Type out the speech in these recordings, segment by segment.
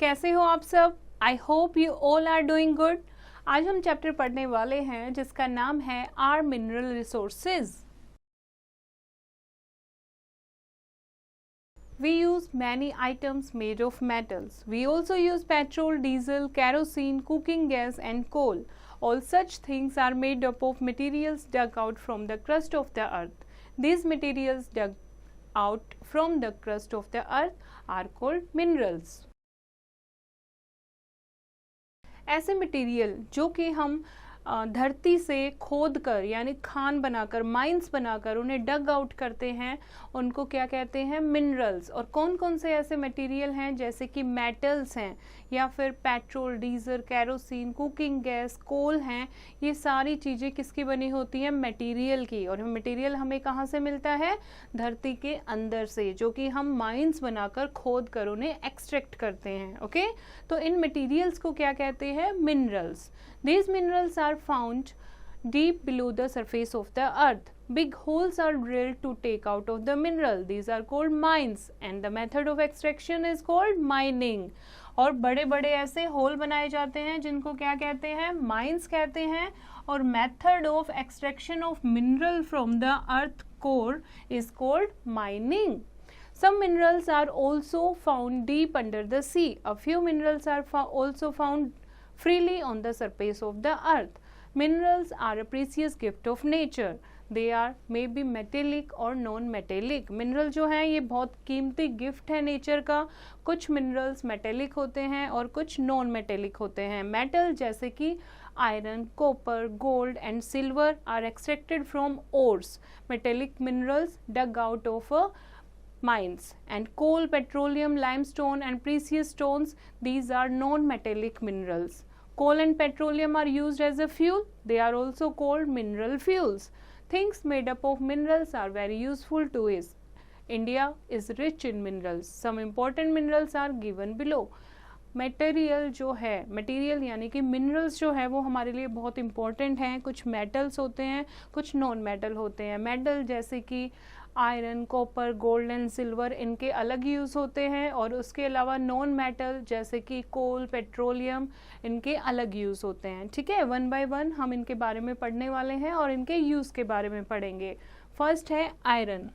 कैसे हो आप सब? I hope you all are doing good. आज हम चैप्टर पढ़ने वाले हैं जिसका नाम है our mineral resources. We use many items made of metals. We also use petrol, diesel, kerosene, cooking gas and coal. All such things are made up of materials dug out from the crust of the earth. These materials dug out from the crust of the earth are called minerals. ऐसे material जो कि हम धरती से खोद कर यानी खान बनाकर माइंस बनाकर उन्हें डग आउट करते हैं, उनको क्या कहते हैं? मिनरल्स। और कौन कौन से ऐसे मटेरियल हैं जैसे कि मेटल्स हैं या फिर petrol, diesel, kerosene, cooking gas, coal हैं। ये सारी चीज़ें किसकी बनी होती हैं? मटेरियल की। और मटेरियल हमें कहाँ से मिलता है? धरती के अंदर से, जो कि हम माइंस बनाकर खोद कर उन्हें एक्सट्रैक्ट करते हैं। ओके, तो इन मटेरियल्स को क्या कहते हैं? Minerals. These minerals are found deep below the surface of the earth. Big holes are drilled to take out of the mineral. These are called mines and the method of extraction is called mining. और बड़े बड़े ऐसे whole बनाए जाते हैं जिनको क्या कहते हैं? माइंस कहते हैं। और method of extraction of mineral from the earth core is called mining. Some minerals are also found deep under the sea. A few minerals are also found freely on the surface of the earth. Minerals are a precious gift of nature. They are may be metallic or non-metallic. Mineral जो हैं ये बहुत कीमती gift है nature का। कुछ minerals metallic होते हैं और कुछ नॉन मेटेलिक होते हैं। मेटल जैसे कि iron, copper, gold and silver are extracted from ores. Metallic minerals dug out of mines. And coal, petroleum, limestone and precious stones, these are non-metallic minerals. Coal and petroleum are used as a fuel. They are also called mineral fuels. Things made up of minerals are very useful to us. India is rich in minerals. Some important minerals are given below. Material जो है, material यानी कि minerals जो है वो हमारे लिए बहुत इंपॉर्टेंट हैं. कुछ मेटल्स होते हैं, कुछ नॉन मेटल होते हैं. मेटल जैसे कि iron, copper, gold and silver, इनके अलग यूज़ होते हैं. और उसके अलावा नॉन मेटल जैसे कि कोल, पेट्रोलियम, इनके अलग यूज़ होते हैं. ठीक है, वन बाय वन हम इनके बारे में पढ़ने वाले हैं और इनके यूज़ के बारे में पढ़ेंगे. फर्स्ट है iron.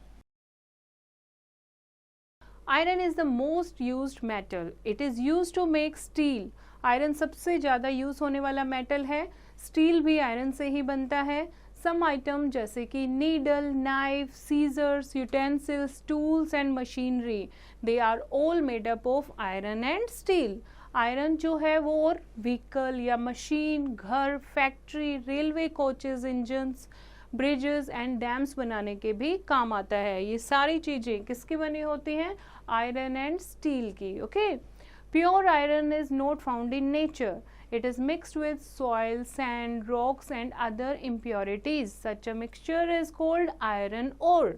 Iron is the most used metal. It is use to make steel. Iron सबसे ज़्यादा यूज़ होने वाला मेटल है. स्टील भी आयरन से ही बनता है. सम आइटम जैसे कि needle, knife, scissors, utensils, tools and machinery, they are all made up of iron and steel. Iron जो है वो और व्हीकल या मशीन, घर, factory, railway coaches, engines, bridges and dams बनाने के भी काम आता है. ये सारी चीज़ें किसकी बनी होती हैं? आयरन एंड स्टील की. Okay, pure iron is not found in nature. It is mixed with soil, sand, rocks and other impurities. Such a mixture is called iron ore.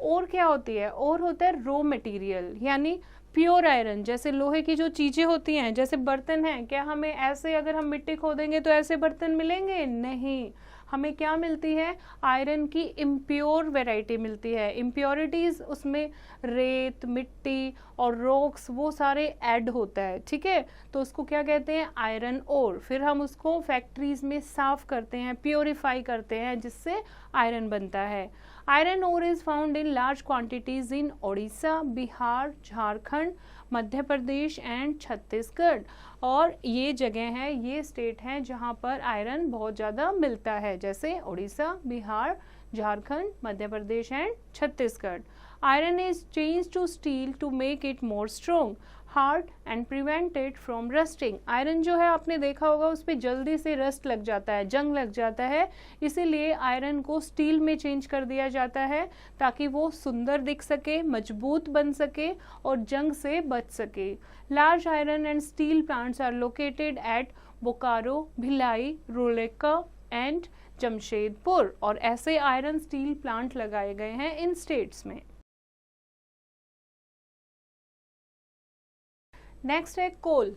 और क्या होती है? और होता है रॉ मटेरियल यानी प्योर आयरन. जैसे लोहे की जो चीज़ें होती हैं, जैसे बर्तन हैं, क्या हमें ऐसे अगर हम मिट्टी खोदेंगे तो ऐसे बर्तन मिलेंगे? नहीं. हमें क्या मिलती है? आयरन की इम्प्योर वैरायटी मिलती है. इम्प्योरिटीज़ उसमें रेत, मिट्टी और रॉक्स वो सारे ऐड होता है. ठीक है, तो उसको क्या कहते हैं? Iron ore. फिर हम उसको फैक्ट्रीज में साफ करते हैं, प्योरीफाई करते हैं, जिससे आयरन बनता है. Iron ore is found in large quantities in Odisha, Bihar, Jharkhand, Madhya Pradesh and Chhattisgarh. और ये जगह है, ये स्टेट हैं जहाँ पर आयरन बहुत ज़्यादा मिलता है, जैसे Orissa, Bihar, Jharkhand, Madhya Pradesh and Chhattisgarh. Iron is change to steel to make it more strong, hard and prevent it from rusting. Iron जो है आपने देखा होगा उस पर जल्दी से रस्ट लग जाता है, जंग लग जाता है. इसीलिए आयरन को स्टील में चेंज कर दिया जाता है ताकि वो सुंदर दिख सके, मजबूत बन सके और जंग से बच सके. Large iron and steel plants are located at Bokaro, Bhilai, Rourkela and Jamshedpur. और ऐसे आयरन स्टील प्लांट लगाए गए हैं इन स्टेट्स में. नेक्स्ट है कोल.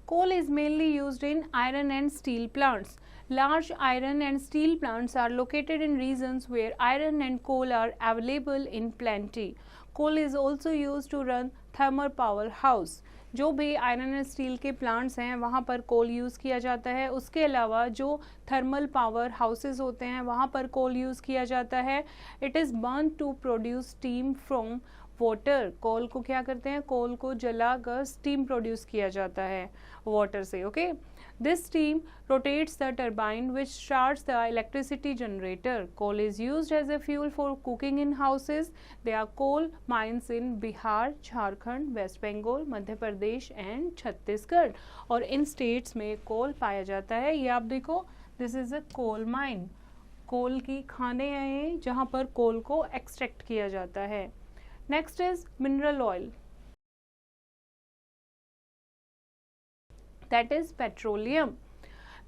Coal is mainly used in iron and steel plants. Large iron and steel plants are located in regions where iron and coal are available in plenty. Coal is also used to run thermal power house. जो भी iron and steel के plants हैं वहाँ पर कोल use किया जाता है. उसके अलावा जो थर्मल पावर हाउसेस होते हैं वहाँ पर कोल यूज़ किया जाता है. It is burn to produce steam from water. Coal को क्या करते हैं, कोल को जलाकर स्टीम प्रोड्यूस किया जाता है वाटर से. Okay, this steam rotates the turbine which starts the electricity generator. Coal is used as a fuel for cooking in houses. There are coal mines in Bihar, Jharkhand, West Bengal, Madhya Pradesh and Chhattisgarh. और इन states में कोल पाया जाता है. ये आप देखो, this is a coal mine. कोल की खाने हैं जहाँ पर कोल को एक्सट्रैक्ट किया जाता है. Next is mineral oil, that is petroleum.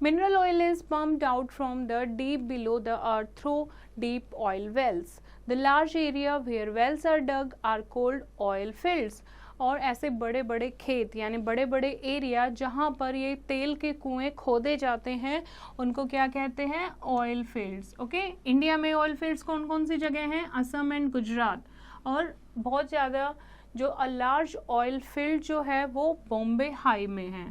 Mineral oil is pumped out from the deep below the earth through deep oil wells. The large area where wells are dug are called oil fields. और ऐसे बड़े बड़े खेत यानी बड़े बड़े area जहाँ पर ये तेल के कुएं खोदे जाते हैं उनको क्या कहते हैं, ऑयल फील्ड्स. ओके, इंडिया में ऑयल फील्ड्स कौन कौन सी जगह हैं, असम एंड गुजरात. और बहुत ज़्यादा जो अ लार्ज ऑयल फील्ड जो है वो बॉम्बे हाई में है.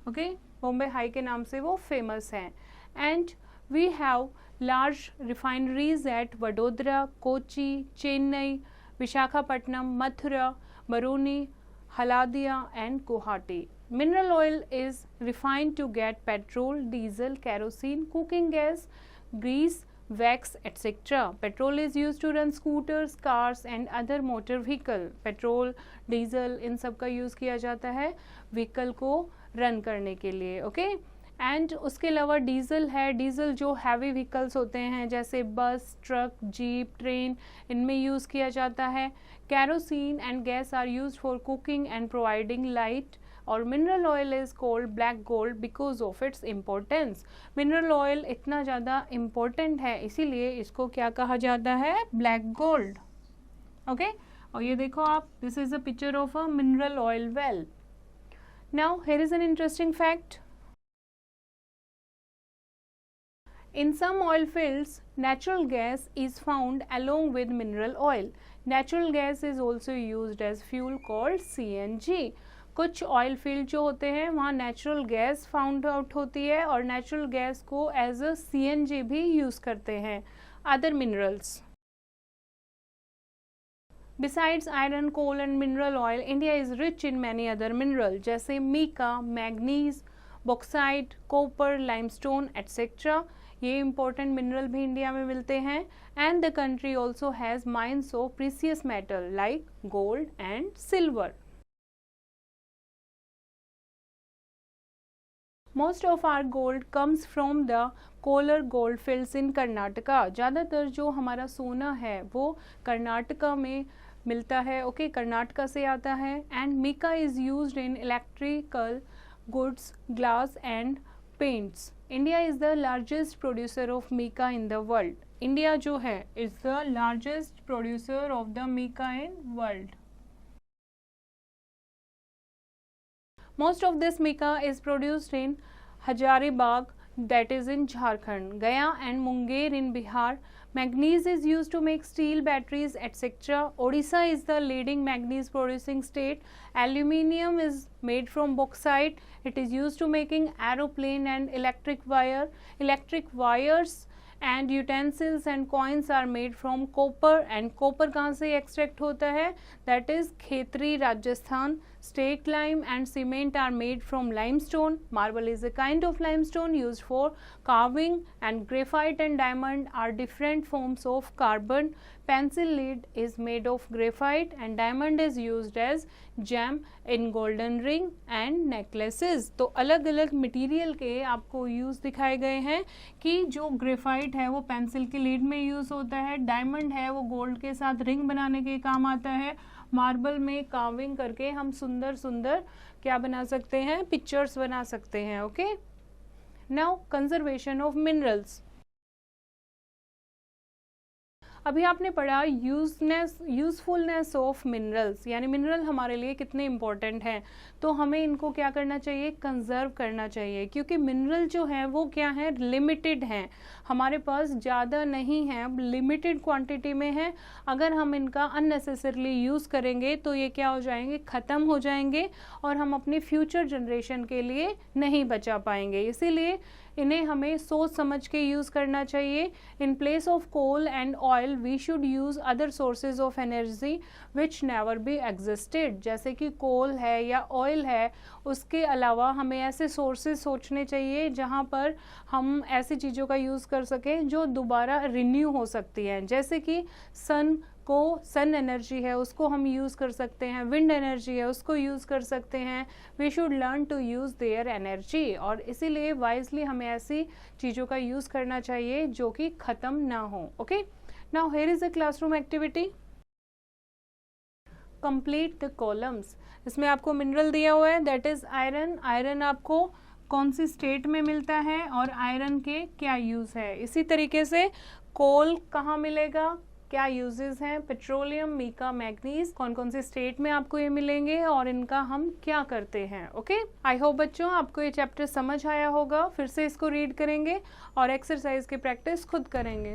ओके, बॉम्बे हाई के नाम से वो फेमस हैं. And we have large refineries at Vadodara, Kochi, Chennai, Visakhapatnam, Mathura, Barauni, Haldia and Guwahati. Mineral oil is refined to get petrol, diesel, kerosene, cooking gas, grease, wax etc. Petrol is used to run scooters, cars and other motor vehicle. Petrol, diesel इन सब का use किया जाता है vehicle को run करने के लिए. ओके, एंड उसके अलावा डीजल है. डीजल जो हैवी व्हीकल्स होते हैं जैसे बस, ट्रक, जीप, ट्रेन, इनमें यूज़ किया जाता है. Kerosene and gas are used for cooking and providing light. और mineral oil is called black gold because of its importance. Mineral oil इतना ज़्यादा इम्पोर्टेंट है इसीलिए इसको क्या कहा जाता है, ब्लैक गोल्ड. ओके, और ये देखो आप, this is a picture of a mineral oil well. Now here is an interesting fact. In some oil fields, natural gas is found along with mineral oil. Natural gas is also used as fuel called CNG. कुछ oil field जो होते हैं वहाँ natural gas found out होती है और natural gas को as a CNG भी यूज़ करते हैं. Other minerals Besides iron, coal and mineral oil, India is rich in many other minerals जैसे mica, manganese, bauxite, copper, limestone etc. ये important mineral भी इंडिया में मिलते हैं. And the country also has mines of precious metal like gold and silver. Most of our gold comes from the Kolar gold fields in Karnataka. ज़्यादातर जो हमारा सोना है वो कर्नाटका में मिलता है. ओके, कर्नाटका से आता है. And mica is used in electrical goods, glass and paints. India is the largest producer of mica in the world. India जो है is the largest producer of the mica in world. Most of this mica is produced in Hazaribagh, that is in Jharkhand, Gaya and Munger in Bihar. Manganese is used to make steel, batteries etc. Odisha is the leading manganese producing state. Aluminium is made from bauxite. It is used to making aeroplane and electric wire. Electric wires and utensils and coins are made from copper. and copper कहाँ से extract होता है, that is Khetri, Rajasthan. Stake lime and cement are made from limestone. Marble is a kind of limestone used for carving. and graphite and diamond are different forms of carbon. Pencil lead is made of graphite and diamond is used as gem in golden ring and necklaces. तो अलग अलग material के आपको use दिखाए गए हैं कि जो ग्रेफाइट है वो पेंसिल के लीड में यूज़ होता है, डायमंड है वो गोल्ड के साथ रिंग बनाने के काम आता है, मार्बल में कार्विंग करके हम सुंदर सुंदर क्या बना सकते हैं, पिक्चर्स बना सकते हैं. Okay, now conservation of minerals. अभी आपने पढ़ा यूजफुलनेस ऑफ मिनरल्स, यानी मिनरल हमारे लिए कितने इंपॉर्टेंट हैं, तो हमें इनको क्या करना चाहिए, कंजर्व करना चाहिए, क्योंकि मिनरल जो है वो क्या है, लिमिटेड हैं, हमारे पास ज़्यादा नहीं है, लिमिटेड क्वांटिटी में है। अगर हम इनका अननेसेसरली यूज़ करेंगे तो ये क्या हो जाएंगे, ख़त्म हो जाएंगे और हम अपनी फ्यूचर जनरेशन के लिए नहीं बचा पाएंगे। इसीलिए इन्हें हमें सोच समझ के यूज़ करना चाहिए। In place of coal and oil we should use other sources of energy which never be existed. जैसे कि कोल है या ऑयल है, उसके अलावा हमें ऐसे सोर्सेज सोचने चाहिए जहाँ पर हम ऐसी चीज़ों का यूज़ कर सकें जो दोबारा रिन्यू हो सकती हैं। जैसे कि सन एनर्जी है उसको हम यूज़ कर सकते हैं, विंड एनर्जी है उसको यूज़ कर सकते हैं। We should learn to use their energy, और इसीलिए वाइजली हमें ऐसी चीज़ों का यूज़ करना चाहिए जो कि ख़त्म ना हो। Okay, now here is a classroom activity, complete the columns. इसमें आपको मिनरल दिया हुआ है, दैट इज़ आयरन। आयरन आपको कौन सी स्टेट में मिलता है और आयरन के क्या यूज़ है। इसी तरीके से कोल कहाँ मिलेगा, क्या यूजेस हैं, पेट्रोलियम, मीका, मैग्नीज, कौन कौन से स्टेट में आपको ये मिलेंगे और इनका हम क्या करते हैं। ओके, आई होप बच्चों आपको ये चैप्टर समझ आया होगा। फिर से इसको रीड करेंगे और एक्सरसाइज की प्रैक्टिस खुद करेंगे।